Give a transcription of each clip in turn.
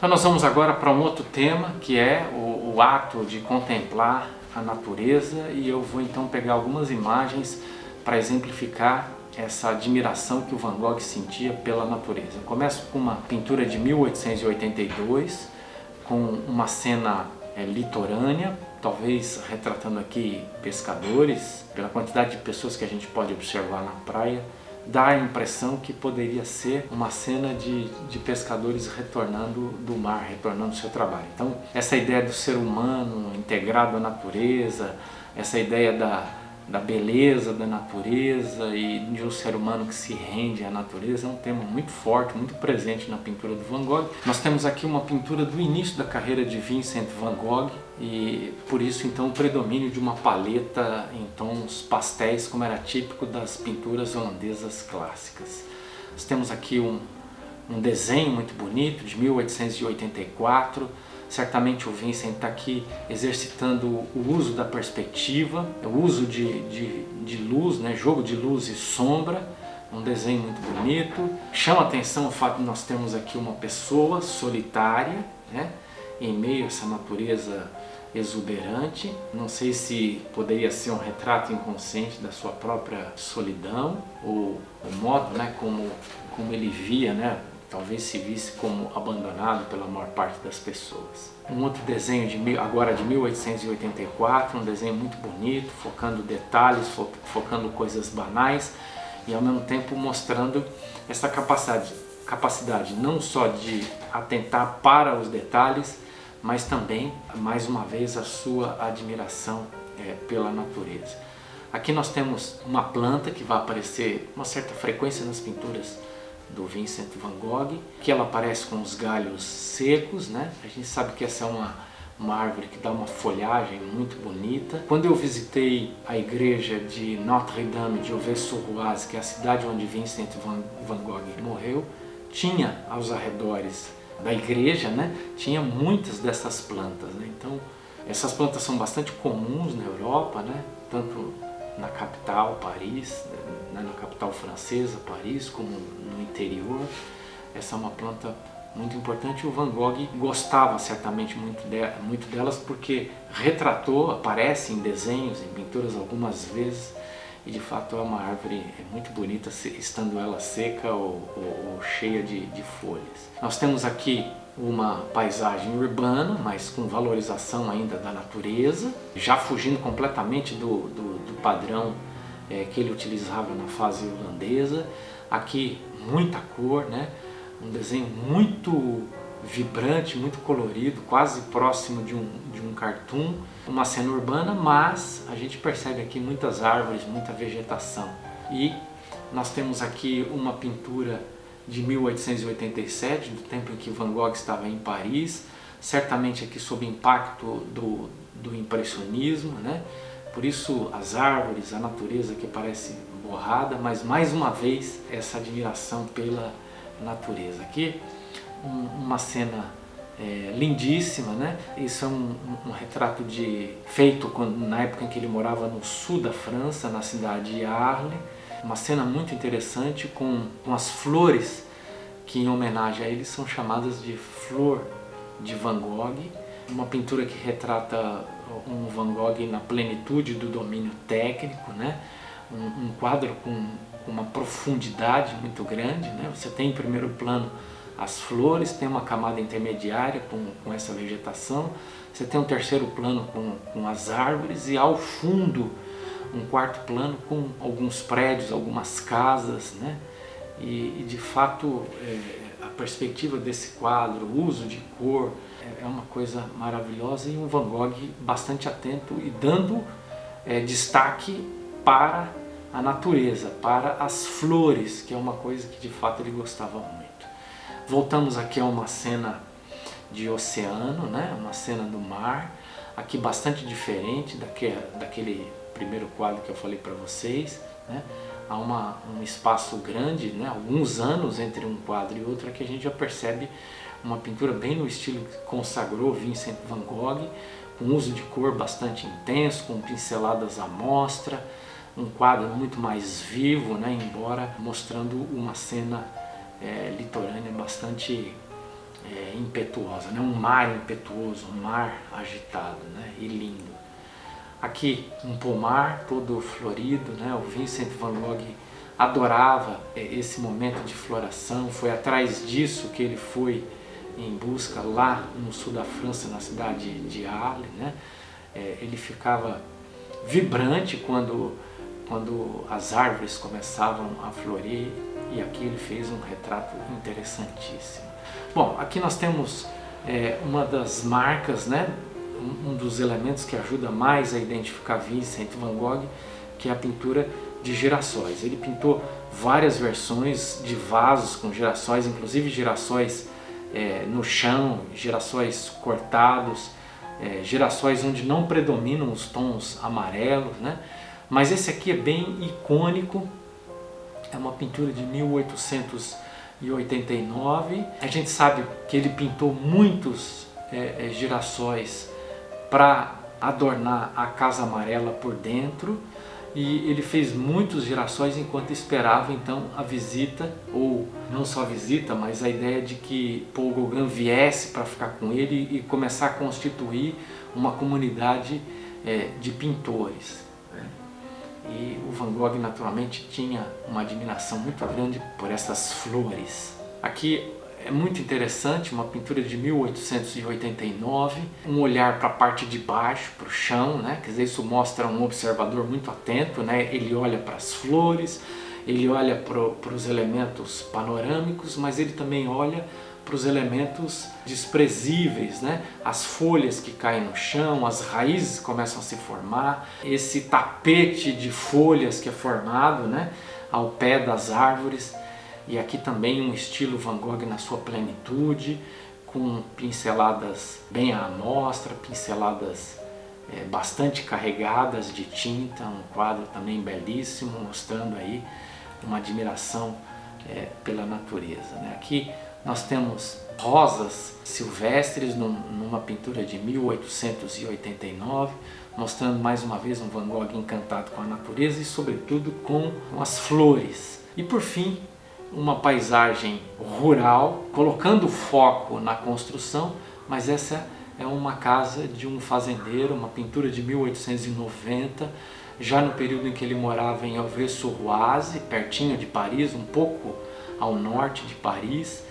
Então nós vamos agora para um outro tema, que é o ato de contemplar a natureza, e eu vou então pegar algumas imagens para exemplificar essa admiração que o Van Gogh sentia pela natureza. Eu começo com uma pintura de 1882, com uma cena litorânea, talvez retratando aqui pescadores. Pela quantidade de pessoas que a gente pode observar na praia, dá a impressão que poderia ser uma cena de pescadores retornando do mar, retornando ao seu trabalho. Então, essa ideia do ser humano integrado à natureza, essa ideia da beleza da natureza e de um ser humano que se rende à natureza é um tema muito forte, muito presente na pintura do Van Gogh. Nós temos aqui uma pintura do início da carreira de Vincent Van Gogh e por isso então o predomínio de uma paleta em tons pastéis, como era típico das pinturas holandesas clássicas. Nós temos aqui um desenho muito bonito de 1884. Certamente o Vincent está aqui exercitando o uso da perspectiva, o uso de luz, né? Jogo de luz e sombra, um desenho muito bonito. Chama a atenção o fato de nós termos aqui uma pessoa solitária, né? Em meio a essa natureza exuberante. Não sei se poderia ser um retrato inconsciente da sua própria solidão, ou o modo, né, como ele via, né? Talvez se visse como abandonado pela maior parte das pessoas. Um outro desenho agora de 1884, um desenho muito bonito, focando detalhes, focando coisas banais e ao mesmo tempo mostrando essa capacidade não só de atentar para os detalhes, mas também, mais uma vez, a sua admiração pela natureza. Aqui nós temos uma planta que vai aparecer com uma certa frequência nas pinturas do Vincent Van Gogh, que ela aparece com os galhos secos, né? A gente sabe que essa é uma árvore que dá uma folhagem muito bonita. Quando eu visitei a igreja de Notre-Dame de Auvers-sur-Oise, que é a cidade onde Vincent Van Gogh morreu, tinha aos arredores da igreja, né? Tinha muitas dessas plantas, né? Então, essas plantas são bastante comuns na Europa, né? Tanto na capital, Paris, né, na capital francesa, Paris, como no interior. Essa é uma planta muito importante e o Van Gogh gostava certamente muito delas porque retratou, aparece em desenhos, em pinturas algumas vezes e de fato é uma árvore muito bonita, estando ela seca ou cheia de folhas. Nós temos aqui uma paisagem urbana, mas com valorização ainda da natureza, já fugindo completamente do padrão que ele utilizava na fase holandesa. Aqui muita cor, né? Um desenho muito vibrante, muito colorido, quase próximo de um cartoon, uma cena urbana, mas a gente percebe aqui muitas árvores, muita vegetação. E nós temos aqui uma pintura de 1887, do tempo em que Van Gogh estava em Paris, certamente aqui sob impacto do impressionismo, né? Por isso as árvores, a natureza que parece borrada, mas mais uma vez essa admiração pela natureza. Aqui uma cena lindíssima, né? Isso é um retrato feito na época em que ele morava no sul da França, na cidade de Arles. Uma cena muito interessante com as flores que em homenagem a ele são chamadas de flor de Van Gogh. Uma pintura que retrata um Van Gogh na plenitude do domínio técnico, né? Um quadro com uma profundidade muito grande, né? Você tem em primeiro plano as flores, tem uma camada intermediária com essa vegetação, você tem um terceiro plano com as árvores e ao fundo um quarto plano com alguns prédios, algumas casas, né? E de fato a perspectiva desse quadro, o uso de cor é uma coisa maravilhosa e um Van Gogh bastante atento e dando destaque para a natureza, para as flores, que é uma coisa que de fato ele gostava muito. Voltamos aqui a uma cena de oceano, né? Uma cena do mar, aqui bastante diferente daquele primeiro quadro que eu falei para vocês, né? Há um espaço grande, né? Alguns anos entre um quadro e outro, que a gente já percebe uma pintura bem no estilo que consagrou Vincent Van Gogh, com uso de cor bastante intenso, com pinceladas à mostra, um quadro muito mais vivo, né? Embora mostrando uma cena litorânea bastante impetuosa, né? Um mar impetuoso, um mar agitado, né? E lindo. Aqui um pomar todo florido, né? O Vincent van Gogh adorava esse momento de floração, foi atrás disso que ele foi em busca lá no sul da França, na cidade de Arles, né? Ele ficava vibrante quando as árvores começavam a florir, e aqui ele fez um retrato interessantíssimo. Bom, aqui nós temos uma das marcas, né? Um dos elementos que ajuda mais a identificar Vincent van Gogh, que é a pintura de girassóis. Ele pintou várias versões de vasos com girassóis, inclusive girassóis no chão, girassóis cortados, girassóis onde não predominam os tons amarelos, né? Mas esse aqui é bem icônico, é uma pintura de 1889. A gente sabe que ele pintou muitos girassóis para adornar a Casa Amarela por dentro, e ele fez muitos girassóis enquanto esperava então a visita, ou não só a visita, mas a ideia de que Paul Gauguin viesse para ficar com ele e começar a constituir uma comunidade de pintores. E o Van Gogh naturalmente tinha uma admiração muito grande por essas flores. Aqui é muito interessante, uma pintura de 1889, um olhar para a parte de baixo, para o chão, né? Quer dizer, isso mostra um observador muito atento, né? Ele olha para as flores, ele olha para os elementos panorâmicos, mas ele também olha para os elementos desprezíveis, né? As folhas que caem no chão, as raízes começam a se formar, esse tapete de folhas que é formado, né? Ao pé das árvores. E aqui também um estilo Van Gogh na sua plenitude, com pinceladas bem à amostra, pinceladas bastante carregadas de tinta, um quadro também belíssimo, mostrando aí uma admiração pela natureza, né? Aqui nós temos rosas silvestres numa pintura de 1889, mostrando mais uma vez um Van Gogh encantado com a natureza e sobretudo com as flores. E por fim, uma paisagem rural, colocando foco na construção, mas essa é uma casa de um fazendeiro, uma pintura de 1890, já no período em que ele morava em Auvers-sur-Oise, pertinho de Paris, um pouco ao norte de Paris,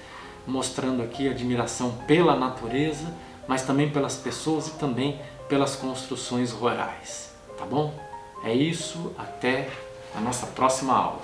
mostrando aqui a admiração pela natureza, mas também pelas pessoas e também pelas construções rurais. Tá bom? É isso, até a nossa próxima aula.